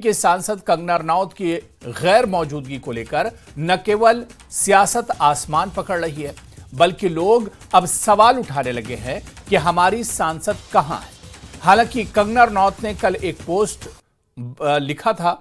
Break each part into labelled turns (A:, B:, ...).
A: के सांसद कंगना रनौत की गैर मौजूदगी को लेकर न केवल सियासत आसमान पकड़ रही है, बल्कि लोग अब सवाल उठाने लगे हैं कि हमारी सांसद कहां है। हालांकि कंगना रनौत ने कल एक पोस्ट लिखा था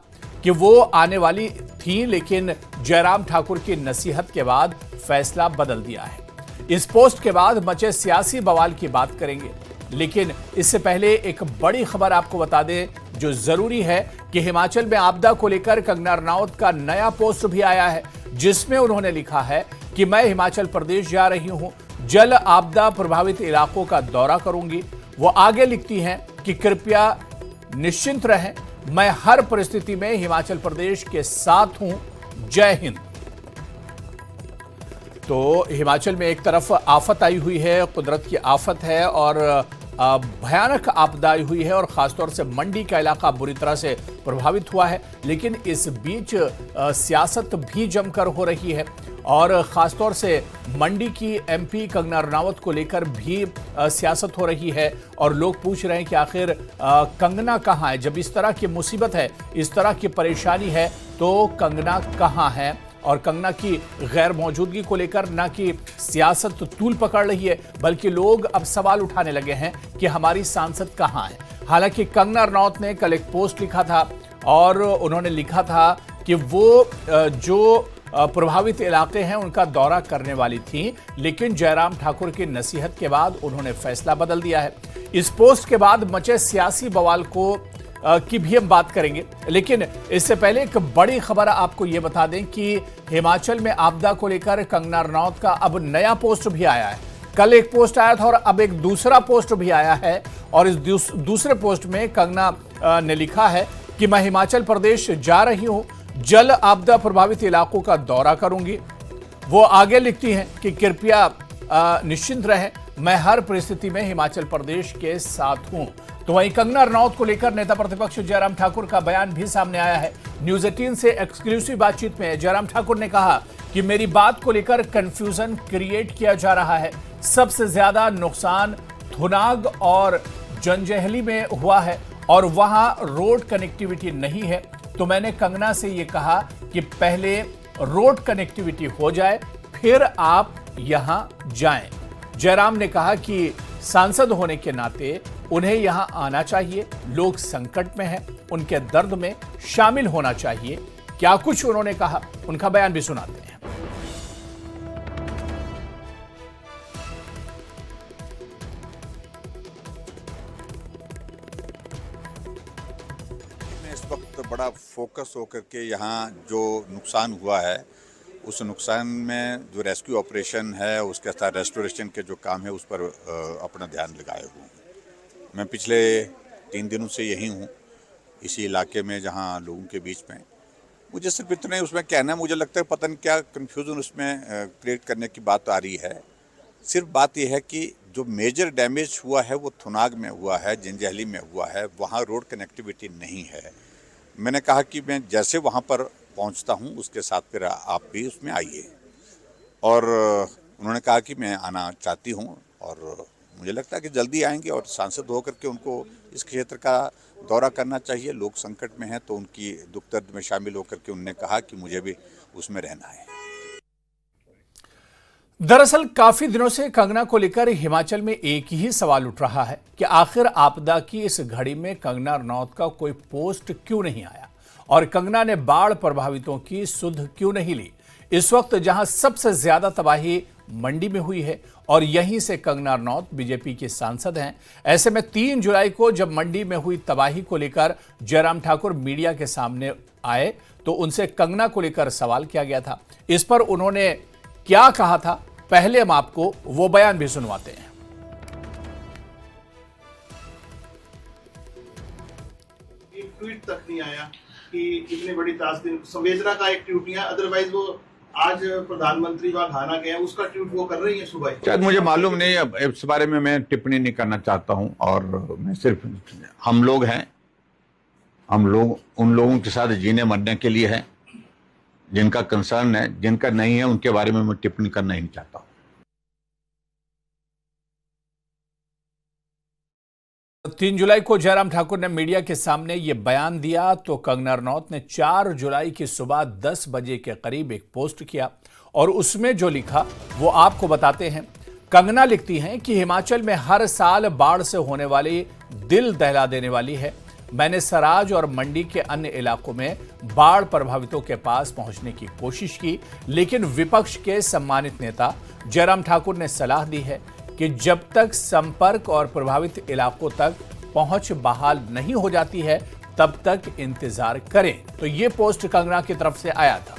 A: कि वो आने वाली थी, लेकिन जयराम ठाकुर की नसीहत के बाद फैसला बदल दिया है। इस पोस्ट के बाद मचे सियासी बवाल की बात करेंगे, लेकिन इससे पहले एक बड़ी खबर आपको बता दें जो जरूरी है कि हिमाचल में आपदा को लेकर कंगना रनौत का नया पोस्ट भी आया है, जिसमें उन्होंने लिखा है कि मैं हिमाचल प्रदेश जा रही हूं, जल आपदा प्रभावित इलाकों का दौरा करूंगी। वो आगे लिखती हैं कि कृपया निश्चिंत रहें, मैं हर परिस्थिति में हिमाचल प्रदेश के साथ हूं। जय हिंद। तो हिमाचल में एक तरफ आफत आई हुई है, कुदरत की आफत है और भयानक आपदा आई हुई है और खासतौर से मंडी का इलाका बुरी तरह से प्रभावित हुआ है। लेकिन इस बीच सियासत भी जमकर हो रही है और खासतौर से मंडी की एमपी कंगना रनौत को लेकर भी सियासत हो रही है और लोग पूछ रहे हैं कि आखिर कंगना कहां है। जब इस तरह की मुसीबत है, इस तरह की परेशानी है, तो कंगना कहां है। और कंगना की गैर मौजूदगी को लेकर न कि सियासत तूल पकड़ रही है, बल्कि लोग अब सवाल उठाने लगे हैं कि हमारी सांसद कहां है। हालांकि कंगना रनौत ने कल एक पोस्ट लिखा था और उन्होंने लिखा था कि वो जो प्रभावित इलाके हैं उनका दौरा करने वाली थी, लेकिन जयराम ठाकुर की नसीहत के बाद उन्होंने फैसला बदल दिया है। इस पोस्ट के बाद मचे सियासी बवाल की भी हम बात करेंगे, लेकिन इससे पहले एक बड़ी खबर आपको यह बता दें कि हिमाचल में आपदा को लेकर कंगना रनौत का अब नया पोस्ट भी आया है। कल एक पोस्ट आया था और अब एक दूसरा पोस्ट भी आया है और इस दूसरे पोस्ट में कंगना ने लिखा है कि मैं हिमाचल प्रदेश जा रही हूं, जल आपदा प्रभावित इलाकों का दौरा करूंगी। वो आगे लिखती हैं कि कृपया निश्चिंत रहें, मैं हर परिस्थिति में हिमाचल प्रदेश के साथ हूं। तो वहीं कंगना रनौत को लेकर नेता प्रतिपक्ष जयराम ठाकुर का बयान भी सामने आया है। न्यूज 18 से एक्सक्लूसिव बातचीत में जयराम ठाकुर ने कहा कि मेरी बात को लेकर कंफ्यूजन क्रिएट किया जा रहा है। सबसे ज्यादा नुकसान थुनाग और जंजैहली में हुआ है और वहां रोड कनेक्टिविटी नहीं है। तो मैंने कंगना से यह कहा कि पहले रोड कनेक्टिविटी हो जाए, फिर आप यहां जाएं। जयराम ने कहा कि सांसद होने के नाते उन्हें यहां आना चाहिए, लोग संकट में हैं, उनके दर्द में शामिल होना चाहिए। क्या कुछ उन्होंने कहा, उनका बयान भी सुनाते हैं।
B: इस वक्त बड़ा फोकस होकर के यहाँ जो नुकसान हुआ है, उस नुकसान में जो रेस्क्यू ऑपरेशन है, उसके साथ रेस्टोरेशन के जो काम है, उस पर अपना ध्यान लगाए हुए हूँ। मैं पिछले 3 दिनों से यही हूँ, इसी इलाके में, जहाँ लोगों के बीच में। मुझे सिर्फ इतना ही उसमें कहना है, मुझे लगता है पता नहीं क्या कन्फ्यूज़न उसमें क्रिएट करने की बात आ रही है। सिर्फ बात यह है कि जो मेजर डैमेज हुआ है वो थुनाग में हुआ है, जंजैहली में हुआ है, वहाँ रोड कनेक्टिविटी नहीं है। मैंने कहा कि मैं जैसे वहाँ पर पहुँचता हूँ, उसके साथ फिर आप भी उसमें आइए। और उन्होंने कहा कि मैं आना चाहती हूँ और मुझे लगता है कि जल्दी आएंगे और सांसद होकर के उनको इस क्षेत्र का दौरा करना चाहिए। लोग संकट में हैं तो उनकी दुख दर्द में शामिल होकर के उन्होंने कहा कि मुझे भी उसमें रहना है।
A: दरअसल काफी दिनों से कंगना को लेकर हिमाचल में एक ही सवाल उठ रहा है कि आखिर आपदा की इस घड़ी में कंगना रनौत का कोई पोस्ट क्यों नहीं आया और कंगना ने बाढ़ प्रभावितों की सुध क्यों नहीं ली। इस वक्त जहां सबसे ज्यादा तबाही मंडी में हुई है और यहीं से कंगना रनौत बीजेपी की सांसद हैं। ऐसे में 3 जुलाई को जब मंडी में हुई तबाही को लेकर जयराम ठाकुर मीडिया के सामने आए तो उनसे कंगना को लेकर सवाल किया गया था। इस पर उन्होंने क्या कहा था, पहले हम आपको वो बयान भी सुनवाते हैं।
C: एक ट्वीट तक नहीं आया कि इतनी बड़ी तासीर संवेदना का एक ट्वीट नहीं आया। अदरवाइज वो आज प्रधानमंत्री वहां घाना गए, उसका ट्वीट वो कर रही है सुबह।
B: शायद मुझे मालूम नहीं, अब इस बारे में मैं टिप्पणी नहीं करना चाहता हूं। और मैं सिर्फ, हम लोग हैं, हम लोग उन लोगों के साथ जीने मरने के लिए हैं जिनका कंसर्न है, जिनका नहीं है उनके बारे में मैं टिप्पणी करना ही नहीं चाहता हूं।
A: 3 जुलाई को जयराम ठाकुर ने मीडिया के सामने ये बयान दिया तो कंगना रनौत ने 4 जुलाई की सुबह 10 बजे के करीब एक पोस्ट किया और उसमें जो लिखा वो आपको बताते हैं। कंगना लिखती हैं कि हिमाचल में हर साल बाढ़ से होने वाली दिल दहला देने वाली है। मैंने सराज और मंडी के अन्य इलाकों में बाढ़ प्रभावितों के पास पहुंचने की कोशिश की, लेकिन विपक्ष के सम्मानित नेता जयराम ठाकुर ने सलाह दी है कि जब तक संपर्क और प्रभावित इलाकों तक पहुंच बहाल नहीं हो जाती है तब तक इंतजार करें। तो ये पोस्ट कंगना की तरफ से आया था।